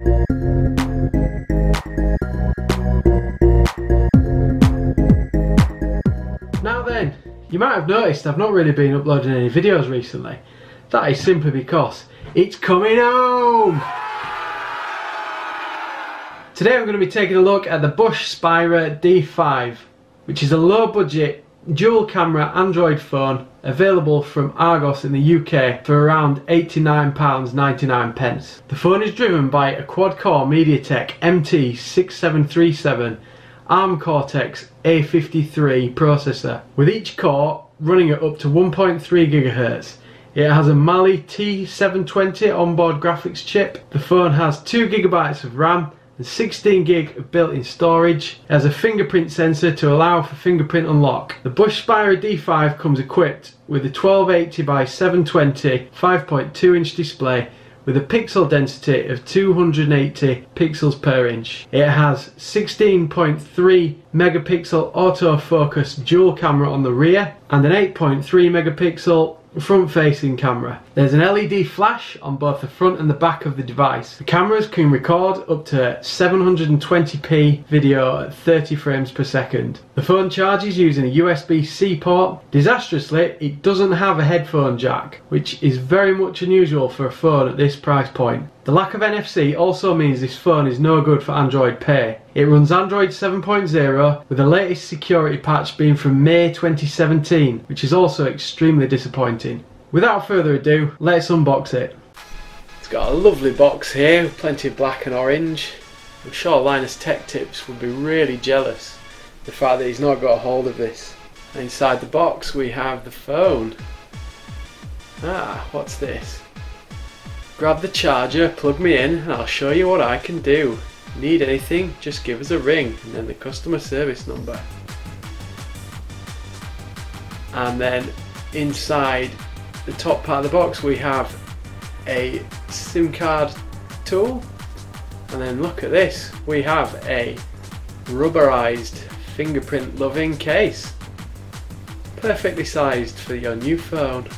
Now then, you might have noticed I've not really been uploading any videos recently. That is simply because it's coming home! Today I'm going to be taking a look at the Bosch Spira D5, which is a low budget dual camera Android phone available from Archos in the UK for around £89.99. The phone is driven by a quad-core MediaTek MT6737 ARM Cortex A53 processor, with each core running at up to 1.3 GHz. It has a Mali T720 onboard graphics chip. The phone has 2 GB of RAM and 16 GB of built-in storage. It has a fingerprint sensor to allow for fingerprint unlock. The Bosch Spira D5 comes equipped with a 1280 by 720 5.2 inch display with a pixel density of 280 pixels per inch. It has 16.3 megapixel autofocus dual camera on the rear and an 8.3 megapixel front-facing camera. There's an LED flash on both the front and the back of the device. The cameras can record up to 720p video at 30 frames per second. The phone charges using a USB-C port. Disastrously, it doesn't have a headphone jack, which is very much unusual for a phone at this price point. The lack of NFC also means this phone is no good for Android Pay. It runs Android 7.0 with the latest security patch being from May 2017, which is also extremely disappointing. Without further ado, let's unbox it. It's got a lovely box here with plenty of black and orange. I'm sure Linus Tech Tips would be really jealous of the fact that he's not got a hold of this. And inside the box we have the phone. What's this? Grab the charger, plug me in, and I'll show you what I can do. Need anything, just give us a ring, and then the customer service number. And then inside the top part of the box we have a SIM card tool, and then look at this, we have a rubberized fingerprint loving case, perfectly sized for your new phone.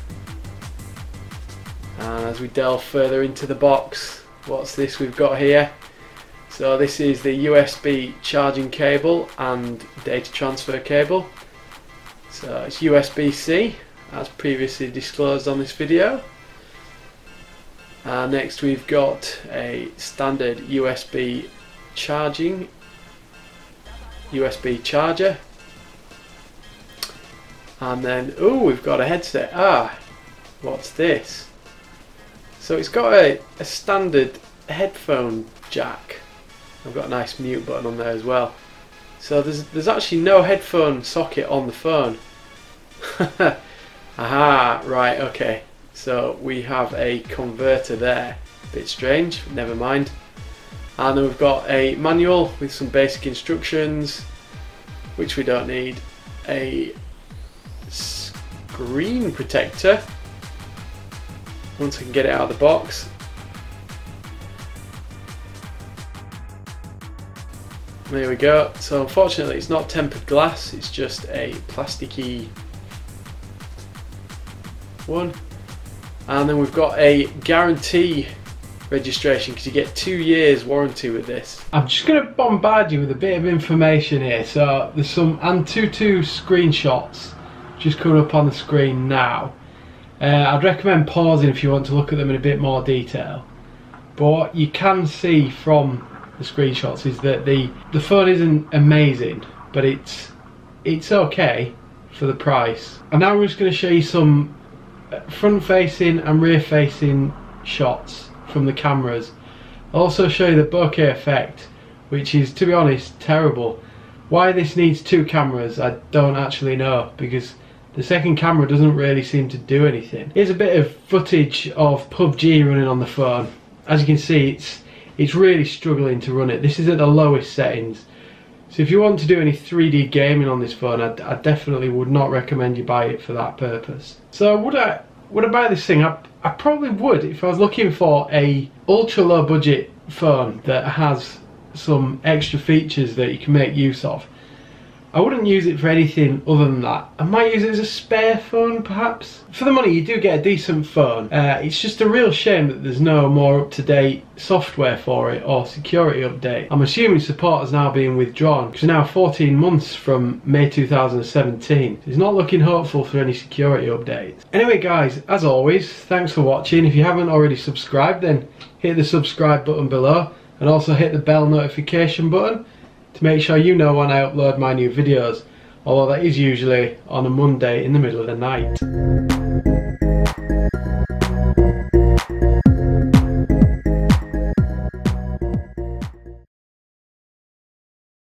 And as we delve further into the box, what's this we've got here? So this is the USB charging cable and data transfer cable. So it's USB-C as previously disclosed on this video. Next we've got a standard USB charger. And then, we've got a headset. What's this? So it's got a standard headphone jack. I've got a nice mute button on there as well. So there's actually no headphone socket on the phone. Aha, right, okay. So we have a converter there. Bit strange, but never mind. And then we've got a manual with some basic instructions, which we don't need. A screen protector, once I can get it out of the box. There we go. So unfortunately it's not tempered glass, it's just a plasticky one. And then we've got a guarantee registration because you get 2 years warranty with this. I'm just going to bombard you with a bit of information here. So there's some Antutu screenshots just coming up on the screen now. I'd recommend pausing if you want to look at them in a bit more detail. But what you can see from the screenshots is that the phone isn't amazing, but it's okay for the price. And now we're just going to show you some front facing and rear facing shots from the cameras. I'll also show you the bokeh effect, which is, to be honest, terrible. Why this needs 2 cameras I don't actually know, because the second camera doesn't really seem to do anything. Here's a bit of footage of PUBG running on the phone. As you can see, it's really struggling to run it. This is at the lowest settings. So if you want to do any 3D gaming on this phone, I definitely would not recommend you buy it for that purpose. So would I buy this thing? I probably would if I was looking for a ultra low budget phone that has some extra features that you can make use of. I wouldn't use it for anything other than that. I might use it as a spare phone perhaps. For the money you do get a decent phone. It's just a real shame that there's no more up-to-date software for it or security update. I'm assuming support has now been withdrawn because now 14 months from May 2017. It's not looking hopeful for any security updates. Anyway guys, as always, thanks for watching. If you haven't already subscribed, then hit the subscribe button below and also hit the bell notification button to make sure you know when I upload my new videos, although that is usually on a Monday in the middle of the night.